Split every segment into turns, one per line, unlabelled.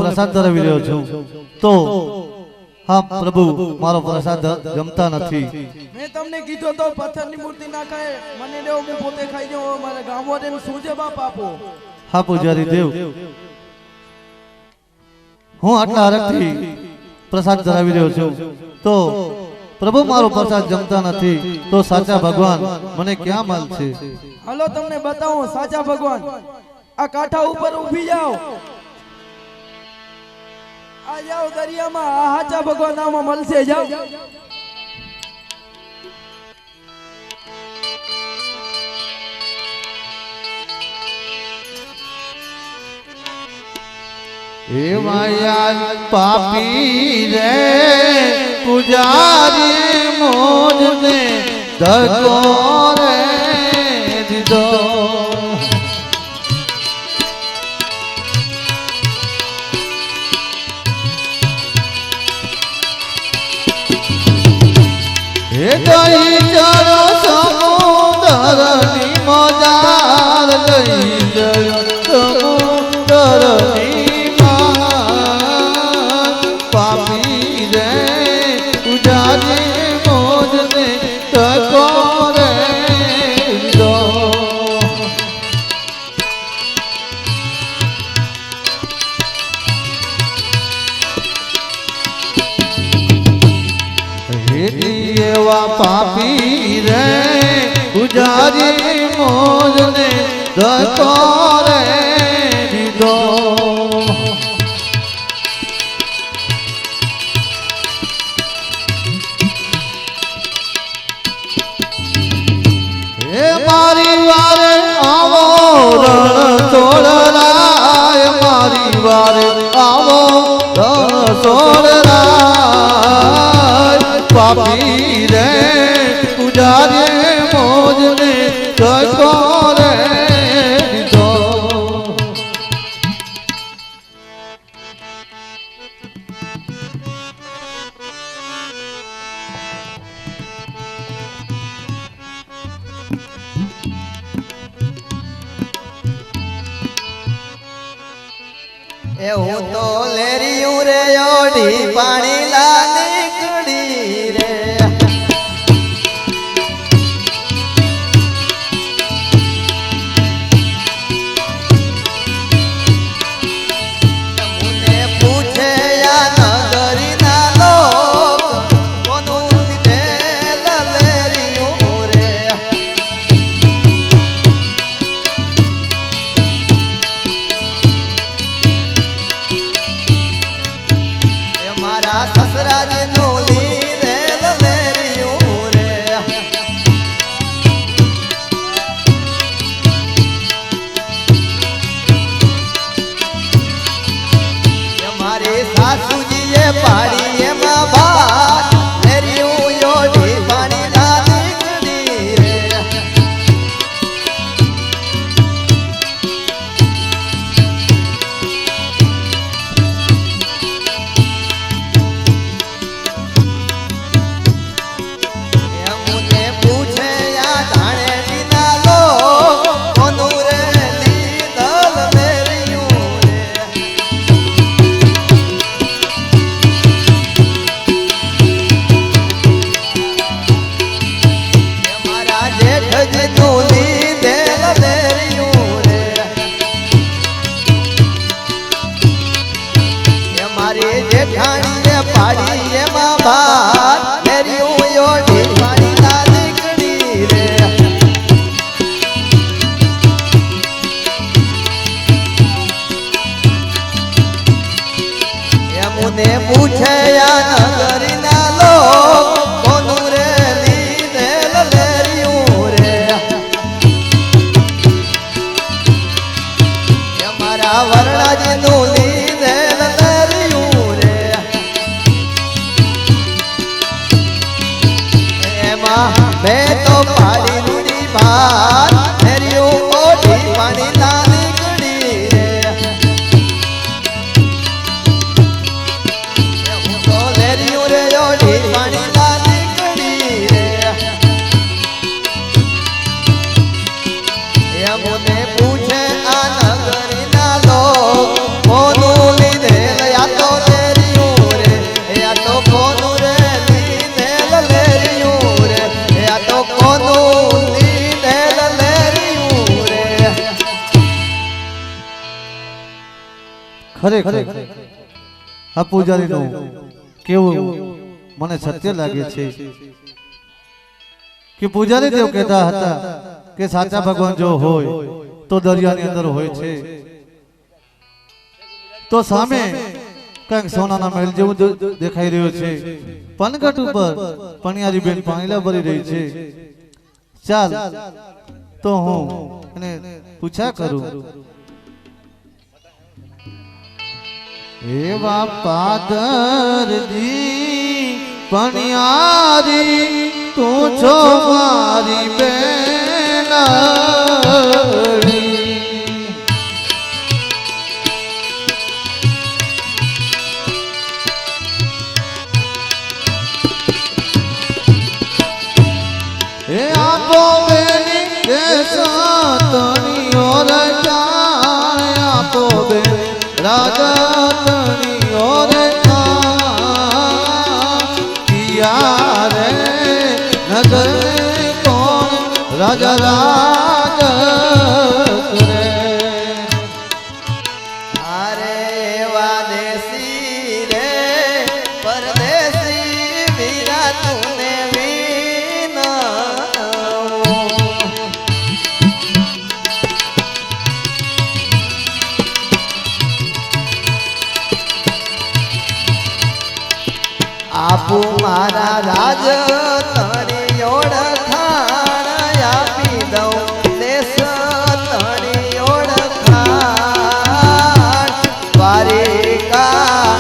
પ્રસાદ ધરાવી રહ્યો છું તો હા પ્રભુ મારો પ્રસાદ જમતા નથી।
મેં તમને કીધું તો પથ્થરની મૂર્તિ ના ખાય, મને દેવ હું પોતે ખાઈ જાઉં, મારા ગામવાળાને સૂજે બાપ આપો।
હા પૂજારી દેવ, હું આટલા હરખથી પ્રસાદ ધરાવી રહ્યો છું તો પ્રભુ મારો પ્રસાદ જમતા નથી તો સાચા ભગવાન મને ક્યાં મળશે?
હાલો તમને બતાવો સાચા ભગવાન। આ કાંઠા ઉપર ઊભી જાઓ, આ જાઓ દરિયામાં, આ સાચા ભગવાન આમાં મળશે, જાઓ।
हे माया पापी रे पुजारी मोजने धको रे दीदो। हे गई चलो समुद्र नी मजार, गई चलो समुद्र नी पापी रे पुजारी मोजने तको रे दो। एवा पापी रे पुजारी मोजने तको रे दो। मारी वारे आवो रण सोड़राय, मारी वारे आवो रण सोड़राय, पापी रे पुजारी मोजने तको रे दो।
હું તો લેરિયું રે ઓઢી પાણી લાની કડી રે, મને પૂછે આ નગરી ના લોક કોનું દીધેલ લેરિયું રે। ससराज नोली रे लेरियूं रे, मारे सासुजी ये पाड़ी ये माँ बात लेरियूं योड़ी पानी लादी कड़ी रे। पूछे या नगरी ना लोग कोनु रे लीधेल लेरियूं रे, मारा वरणाजी नु लीधेल लेरियूं रे। एमा मैं तो पाड़ी रूड़ी बात लेरियूं ओढ़ी पानी लानी कड़ी रे, लेरियूं रे ओढ़ी पानी
ખરેખર આ પૂજારીનું કેવું મને સત્ય લાગે છે કે પૂજારી દેવ કહેતા હતા કે સાચા ભગવાન જો હોય તો દરિયાની અંદર હોય છે, તો સામે કંઈક સોનાના મહેલ જેવું દેખાઈ રહ્યો છે, પનઘટ ઉપર પણિયારી બેન પાણીલા ભરી રહી છે. ચાલ તો હું એને પૂછા કરું. એવા પાદરજી પણિયારી તું છો મારી બેનડી. એ આપો બેની કે સાતની ઓર જાય, આપો બે રાજતની ઓર કિયા રે નગર કોણ રાજા રાજ કરે.
અરે એવા દેશી રે પરદેશી વીરા તુને આપો મારા રાજ તણી ઓળખાણ આપી દઉં દેશ તણી ઓળખાણ દ્વારિકા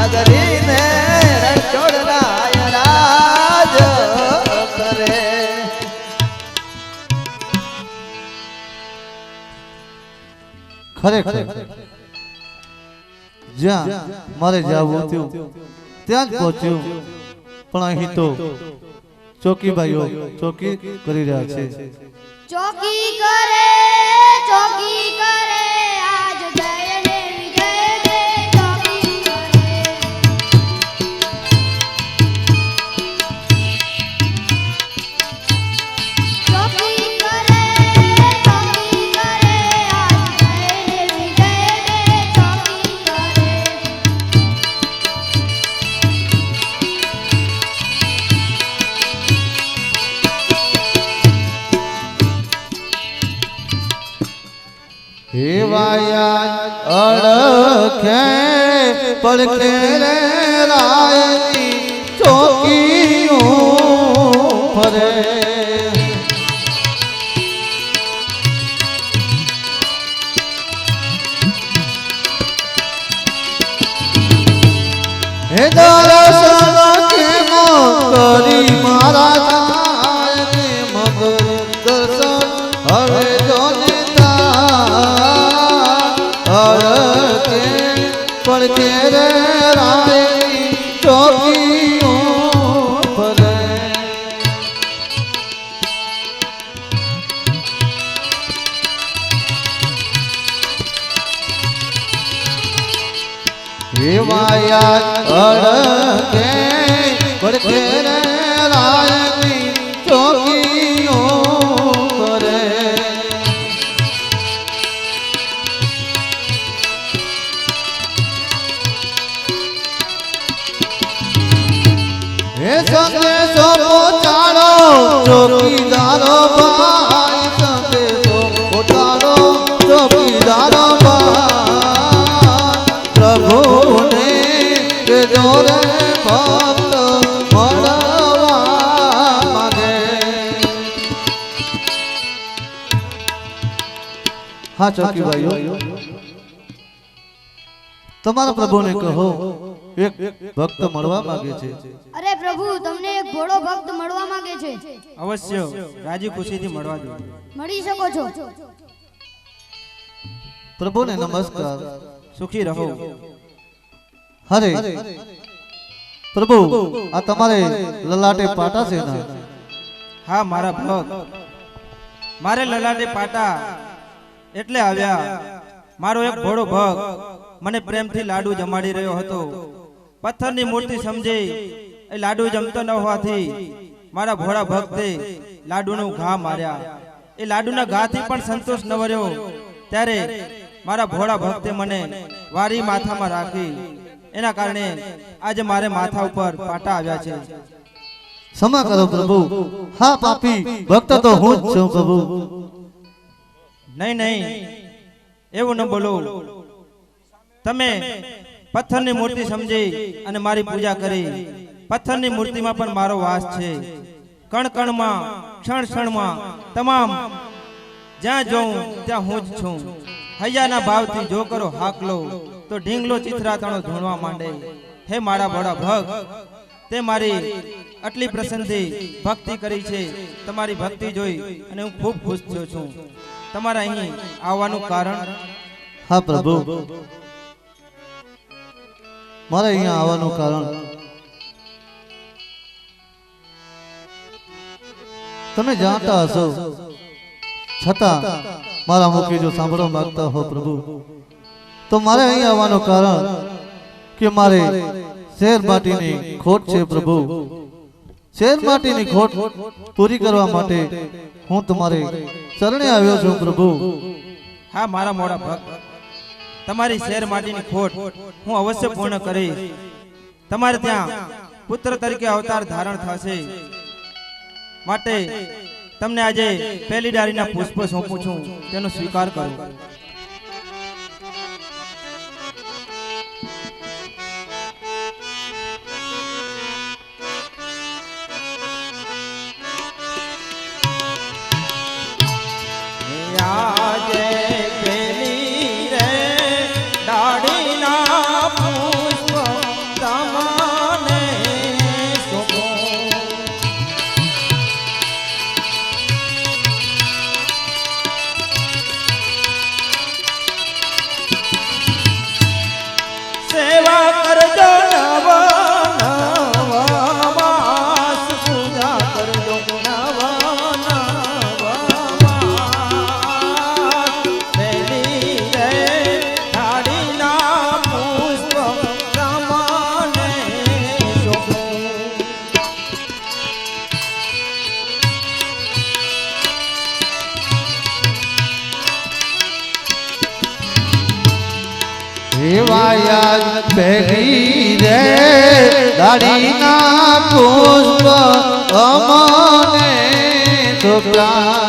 નગરીને રણછોડરાય રાજ કરે.
ખરેખર જ્યાં મારે જવું હતું ત્યાં જ પહોંચ્યું, પણ અહીં તો ચોકીભાઈઓ ચોકી કરી રહ્યા છે.
ચોકી કરે આજ જય ને વિજય દે. ચોકી કરે આજ જય ને વિજય દે. ચોકી કરે
हेवाया अड़खे पड़के रे रायनी चौकी फरे. हे दर्शन के करी मारा जाय ने मगर दर्शन हवे जोने પડકે રે રાયની ચોકીઓ ફરે. हेवाया अड़के પડકે રે રાયની ચોકીઓ ફરે. हे संदेशो पहुंचाड़ो चौकीदारो भाई, संदेशो पहुंचाड़ो चौकीदारो भाई. प्रभु ने के जोरे भक्त मरवा मांगे. हाँ चौकी भाइयों, તમારા પ્રભુને કહો એક ભક્ત મળવા માંગે છે.
અરે પ્રભુ, તમને એક ભોળો ભક્ત મળવા માંગે છે.
અવશ્ય રાજી ખુશીથી મળવા દો.
મળી શકો છો.
પ્રભુને નમસ્કાર.
સુખી રહો.
હરે પ્રભુ, આ તમારે લલાટે પાટા છે ના?
હા મારા ભક્ત, મારે લલાટે પાટા એટલે આવ્યા. મારો એક ભોળો ભક્ત મને પ્રેમથી લાડુ જમાડી રહ્યો હતો. પથ્થરની મૂર્તિ સમજી એ લાડુ જમતો ન હોવાથી મારા ભોળા ભક્તે લાડુનો ઘા માર્યા. એ લાડુના ઘાથી પણ સંતોષ ન વર્યો ત્યારે મારા ભોળા ભક્તે મને વારી માથામાં રાખી, એના કારણે આજે મારે માથા ઉપર પાટા આવ્યા છે.
ક્ષમા કરો પ્રભુ. હા પાપી ભક્ત તો હું જ છું પ્રભુ.
નહીં નહીં, એવું ન બોલો. તમે પથ્થરની મૂર્તિ સમજી અને મારી પૂજા કરી. પથ્થરની મૂર્તિમાં પણ મારો વાસ છે. કણ કણમાં, ક્ષણ ક્ષણમાં, તમામ જ્યાં જોઉં ત્યાં હું જ છું. હૈયાના ભાવથી જો કરો હાકલો તો ઢીંગલો ચિત્રાતણો ધૂણવા માંડે. હે મારા ભોળા ભક્ત, તે મારી આટલી પ્રસન્નથી ભક્તિ કરી છે. તમારી ભક્તિ જોઈ અને હું ખૂબ ખુશ થયો છું. તમારા અહીં આવવાનું કારણ?
હા પ્રભુ, મારે અહીંયા આવવાનું કારણ તમે જાણતા હશો, છતાં મારા મુખે જો સાંભળવા માંગતા હો પ્રભુ, તો મારે અહીં આવવાનું કારણ કે મારે શેર માટીની ખોટ છે પ્રભુ. શેર માટીની ખોટ પૂરી કરવા માટે હું તમારે શરણે આવ્યો છું પ્રભુ.
હા મારા મોડા ભક્ત, તમારી શેર માટીની ખોટ હું અવશ્ય પૂર્ણ કરીશ. તમારે ત્યાં પુત્ર તરીકે અવતાર ધારણ થશે, માટે તમને આજે પહેલી ડાળીના પુષ્પ સોંપું છું, તેનો સ્વીકાર કરો.
સેવાયા પહેરી રે દાડીના પુષ્પ અમને સોંપ્યા.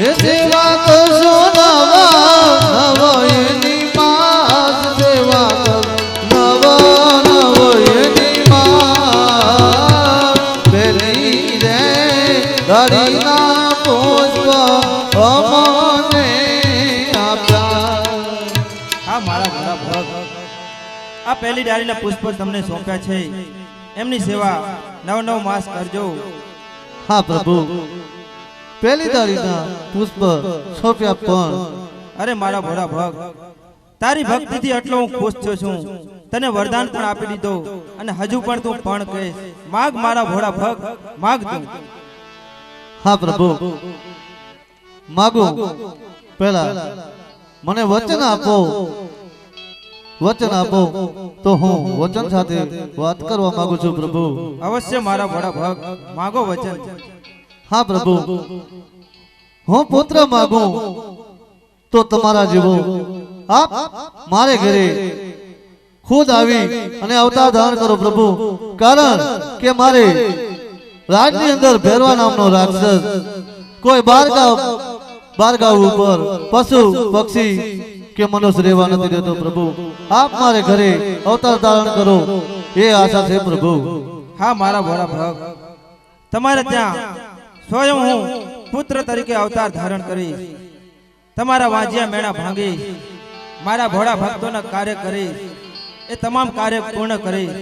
એ સેવા કરશો નવા નવ એની માસ, સેવા કર નવ નવ એની માસ. પહેરી રે દાડીના પુષ્પ અમને આપ્યા.
હા મારા ભોળા ભક્ત, આ પહેલી ડાળીના પુષ્પ તમને સોંપ્યા છે, એમની સેવા 9 માસ કરજો.
હા પ્રભુ, પહેલી દાડીના પુષ્પ સોંપ્યા પણ
અરે મારા ભોળા ભક્ત, તારી ભક્તિથી એટલો હું ખુશ થયો છું. તને વરદાન પણ આપી દીધો અને હજુ પણ તું પણ કહેશ. માગ મારા ભોળા ભક્ત, માગ તું.
હા પ્રભુ, માગું. પહેલા મને વચન આપો, વચન આપો તો હું વચન સાથે વાત કરવા માંગુ છું પ્રભુ.
અવશ્ય મારા ભોળા ભક્ત, માગો વચન.
હા પ્રભુ, હું પુત્ર માગું તો તમારા જેવો આપ મારે ઘરે ખુદ આવી અને અવતાર ધારણ કરો પ્રભુ. કારણ કે મારે રાજની અંદર ભેરવા નામનો રાક્ષસ કોઈ બારગાવ ઉપર પશુ પક્ષી કે મનુષ્ય રહેવા નથી દેતો પ્રભુ. આપ મારે ઘરે અવતાર ધારણ કરો એ આશા છે પ્રભુ.
હા મારા ભોળા ભક્ત, તમારે ત્યાં સ્વયં હું પુત્ર તરીકે અવતાર ધારણ કરીશ. તમારા વાંજિયા મેળા ભાંગીશ. મારા ભોળા ભક્તોના કાર્ય કરીશ. એ તમામ કાર્ય પૂર્ણ કરીશ.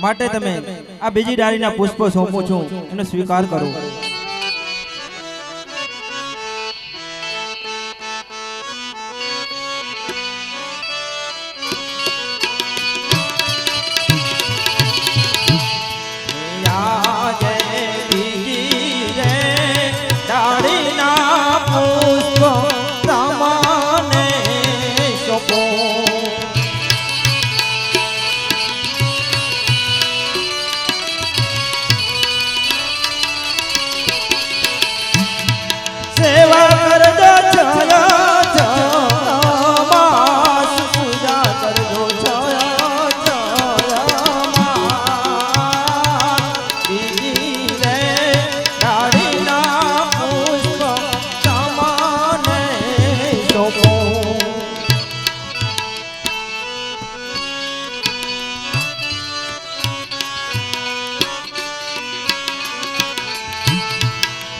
માટે તમે આ બીજી ડાળીના પુષ્પો સોંપું છું, એનો સ્વીકાર કરો.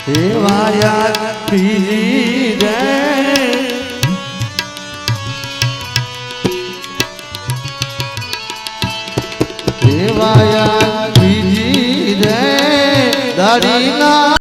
વાયા પીજી રે વાયા પીજી રે દાડી ના